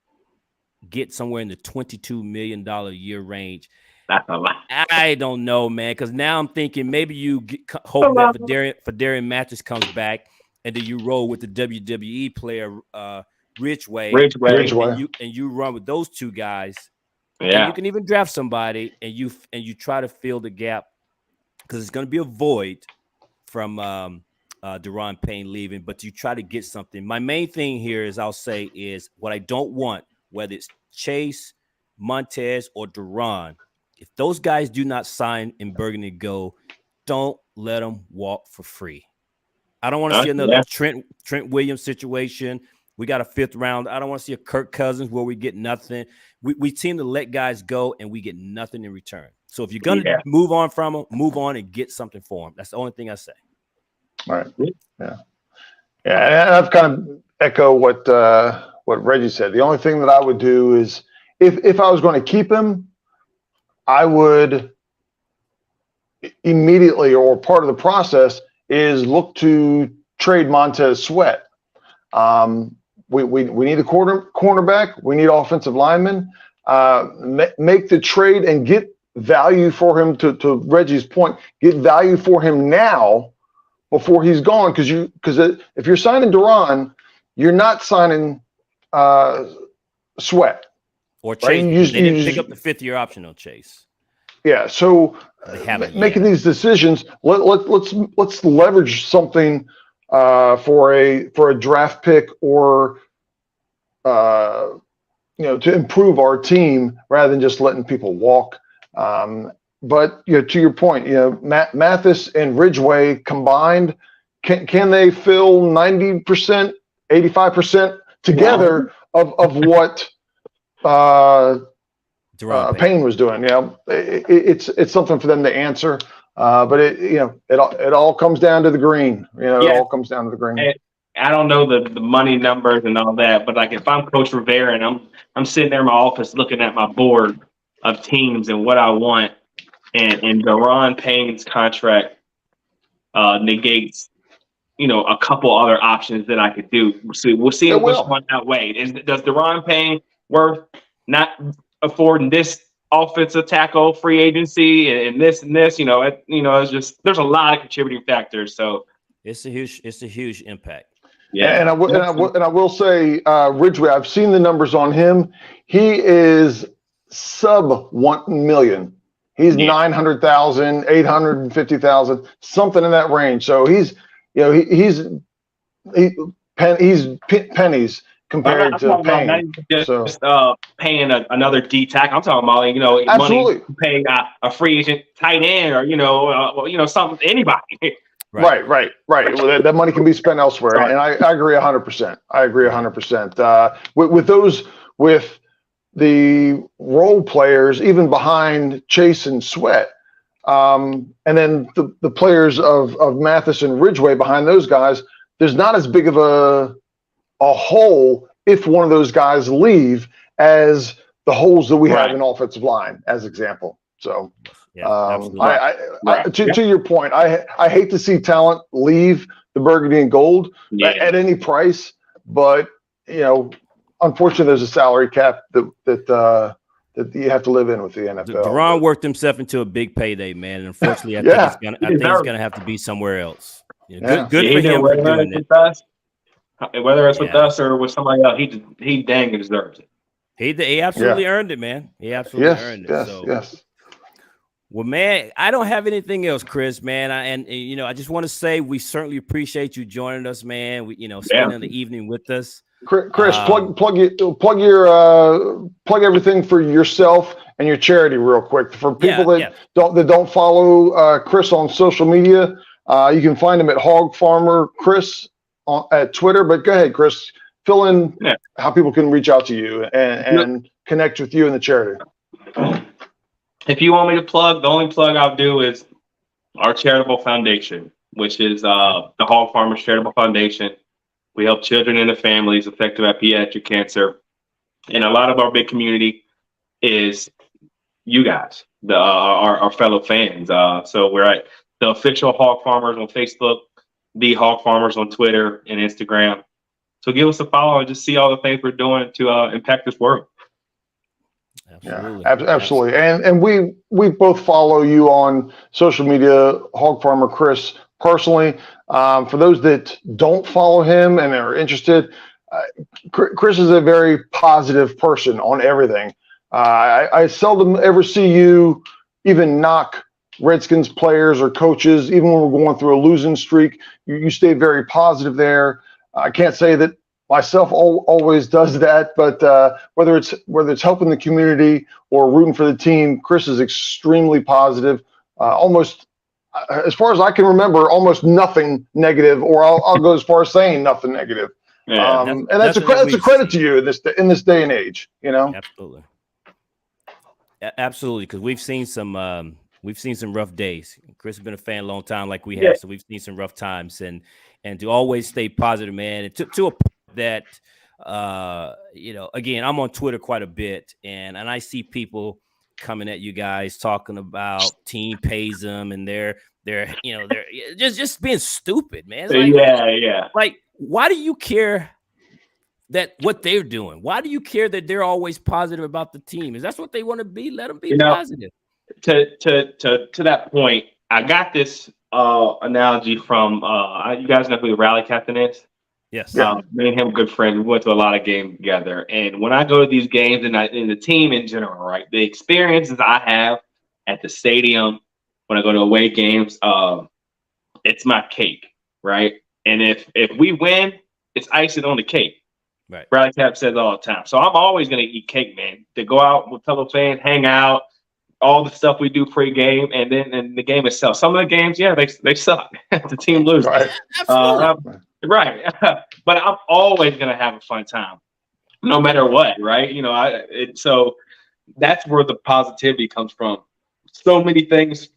B: get somewhere in the $22 million a year range.
C: That's a lot.
B: I don't know, man, because now I'm thinking maybe you hope that Fadarian Mathis comes back, and then you roll with the WWE player Ridgeway. And you run with those two guys. Yeah. And you can even draft somebody, and you try to fill the gap because it's going to be a void from Daron Payne leaving, but you try to get something. My main thing here is what I don't want, whether it's Chase, Montez, or Daron, if those guys do not sign in Burgundy Go, don't let them walk for free. I don't want to see another Trent Williams situation. We got a 5th round. I don't want to see a Kirk Cousins where we get nothing. We seem to let guys go and we get nothing in return. So if you're going to move on from them, move on and get something for them. That's the only thing I say.
A: All right. Yeah. Yeah. And I've kind of echo what Reggie said. The only thing that I would do is if I was going to keep him, I would immediately, or part of the process is look to trade Montez Sweat. We need a cornerback. We need offensive linemen. Make the trade and get value for him. To Reggie's point, get value for him now before he's gone. Because if you're signing Duran, you're not signing Sweat
B: or Chase. Right? They didn't pick up the 5th-year option on Chase.
A: Yeah, so making these decisions, let's leverage something for a draft pick or to improve our team rather than just letting people walk. But to your point, Mathis and Ridgeway combined, can they fill 90%, 85% together of what Payne was doing? It's something for them to answer. But it all comes down to the green. It all comes down to the green.
C: I don't know the money numbers and all that, but like if I'm Coach Rivera and I'm sitting there in my office looking at my board of teams and what I want, and Daron Payne's contract negates, a couple other options that I could do. We'll see which one outweighs. Does Daron Payne worth not affording this offensive tackle free agency and this? It's just there's a lot of contributing factors. So
B: it's a huge impact.
A: Yeah, and I will say, Ridgeway, I've seen the numbers on him. He is sub 1 million. He's 900,000, 850,000, something in that range. So he's pennies compared to Payne.
C: Just paying another D tackle. I'm talking about money to pay a free agent tight end or something, anybody.
A: Right. Well, that money can be spent elsewhere, and I agree 100%. I agree 100%. With the role players, even behind Chase and Sweat, and then the players of Mathis and Ridgeway behind those guys, there's not as big of a hole if one of those guys leave as the holes that we have in offensive line, as example. So. To your point, I hate to see talent leave the burgundy and gold at any price, but unfortunately, there's a salary cap that you have to live in with the NFL.
B: Duran worked himself into a big payday, man, and unfortunately, I think he's gonna have to be somewhere else. Good for him for doing that.
C: Whether it's with us or with somebody else, he dang deserves it.
B: He absolutely earned it, man. He absolutely earned it.
A: Yes.
B: Well, man, I don't have anything else, Chris, man. I just want to say we certainly appreciate you joining us, man. Spending the evening with us.
A: Chris, plug everything for yourself and your charity real quick. For people that don't follow Chris on social media, you can find him at Hogfarmer Chris at Twitter. But go ahead, Chris, fill in how people can reach out to you and connect with you and the charity.
C: If you want me to plug, the only plug I'll do is our charitable foundation, which is the Hogfarmer Charitable Foundation. We help children and their families affected by pediatric cancer. And a lot of our big community is you guys, our fellow fans. So we're at the official Hog Farmers on Facebook, the Hog Farmers on Twitter and Instagram. So give us a follow and just see all the things we're doing to impact this world.
B: Absolutely.
A: Yeah, absolutely. And we both follow you on social media, Hogfarmer Chris personally. For those that don't follow him and are interested, Chris is a very positive person on everything. I seldom ever see you even knock Redskins players or coaches, even when we're going through a losing streak. You stay very positive there. I can't say that myself always does that, but whether it's helping the community or rooting for the team, Chris is extremely positive. as far as I can remember, almost nothing negative, or I'll go as far as saying nothing negative.
C: Yeah,
A: And that's a credit to you in this day and age, you know.
B: Absolutely, absolutely, because we've seen some rough days. Chris has been a fan a long time, like we have, so we've seen some rough times, and to always stay positive, man. And to a point that again, I'm on Twitter quite a bit, and I see people coming at you guys talking about team pays them, and they're just being stupid, man. It's like, why do you care that what they're doing? Why do you care that they're always positive about the team? Is that's what they want to be? Let them be positive.
C: To that point, I got this analogy from you guys know who the rally captain is?
B: Yes.
C: Me and him, good friends. We went to a lot of games together. And when I go to these games, and the team in general, right, the experiences I have at the stadium when I go to away games, it's my cake, right? And if we win, it's icing on the cake.
B: Right.
C: Rally Cap says all the time. So I'm always gonna eat cake, man. To go out with fellow fans, hang out, all the stuff we do pre-game, and then the game itself. Some of the games, they suck. The team loses.
B: Right.
C: Right. But I'm always going to have a fun time, no matter what, right? So that's where the positivity comes from. So many things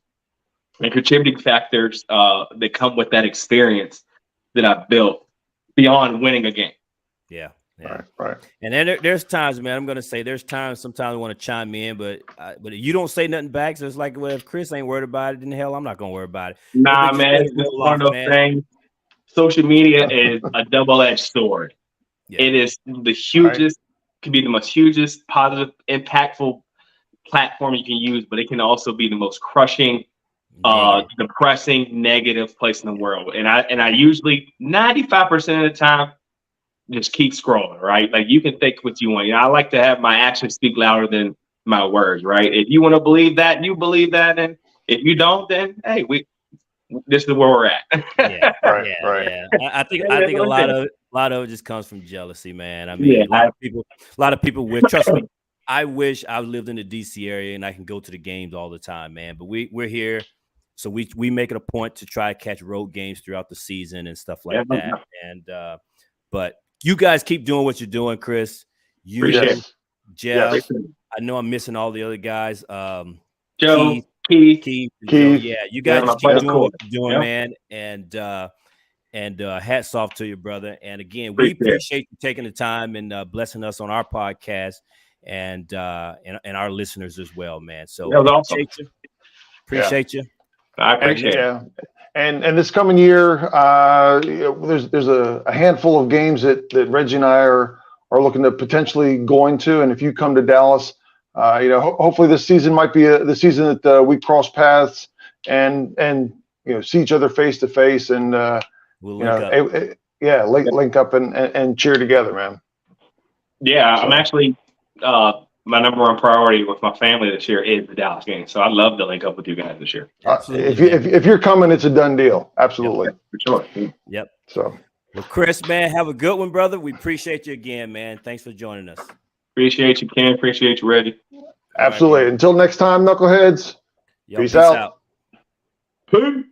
C: and contributing factors that come with that experience that I've built beyond winning a game.
B: Yeah.
A: Right.
B: And then there's times, man, I'm going to say there's times sometimes I want to chime in, but you don't say nothing back. So it's like, well, if Chris ain't worried about it, then hell, I'm not going to worry about it.
C: Nah, man, it's one of those things. Social media is a double-edged sword. Yeah. It is the hugest, can be the most hugest, positive, impactful platform you can use, but it can also be the most crushing, depressing, negative place in the world. And I usually 95% of the time just keep scrolling, right? Like, you can think what you want. I like to have my actions speak louder than my words, right? If you want to believe that, you believe that, and if you don't, then hey, this is where we're at.
B: Right. I think a lot of it just comes from jealousy, man. I mean, a lot of people with, trust me, I wish I lived in the DC area and I can go to the games all the time, man. But we're here, so we make it a point to try to catch road games throughout the season and stuff like that. And but you guys keep doing what you're doing, Chris. Jeff. I know I'm missing all the other guys.
C: Joe.
B: Keith. Yeah, you guys just keep doing what you're doing, man. And hats off to you, brother. And again, we appreciate you taking the time and blessing us on our podcast and our listeners as well, man. So appreciate you.
C: I appreciate it.
A: And this coming year, there's a handful of games that Reggie and I are looking to potentially going to. And if you come to Dallas, hopefully this season might be the season that we cross paths and see each other face to face and
B: we'll link up.
A: Link up and cheer together, man.
C: Yeah, so. I'm actually my number one priority with my family this year is the Dallas game, so I'd love to link up with you guys this year.
A: If you're coming, it's a done deal. Absolutely,
C: for sure.
B: Yep.
A: So,
B: well, Chris, man, have a good one, brother. We appreciate you again, man. Thanks for joining us.
C: Appreciate you, Ken. Appreciate you, Reggie.
A: Absolutely. Until next time, knuckleheads.
B: Peace out.
C: Peace.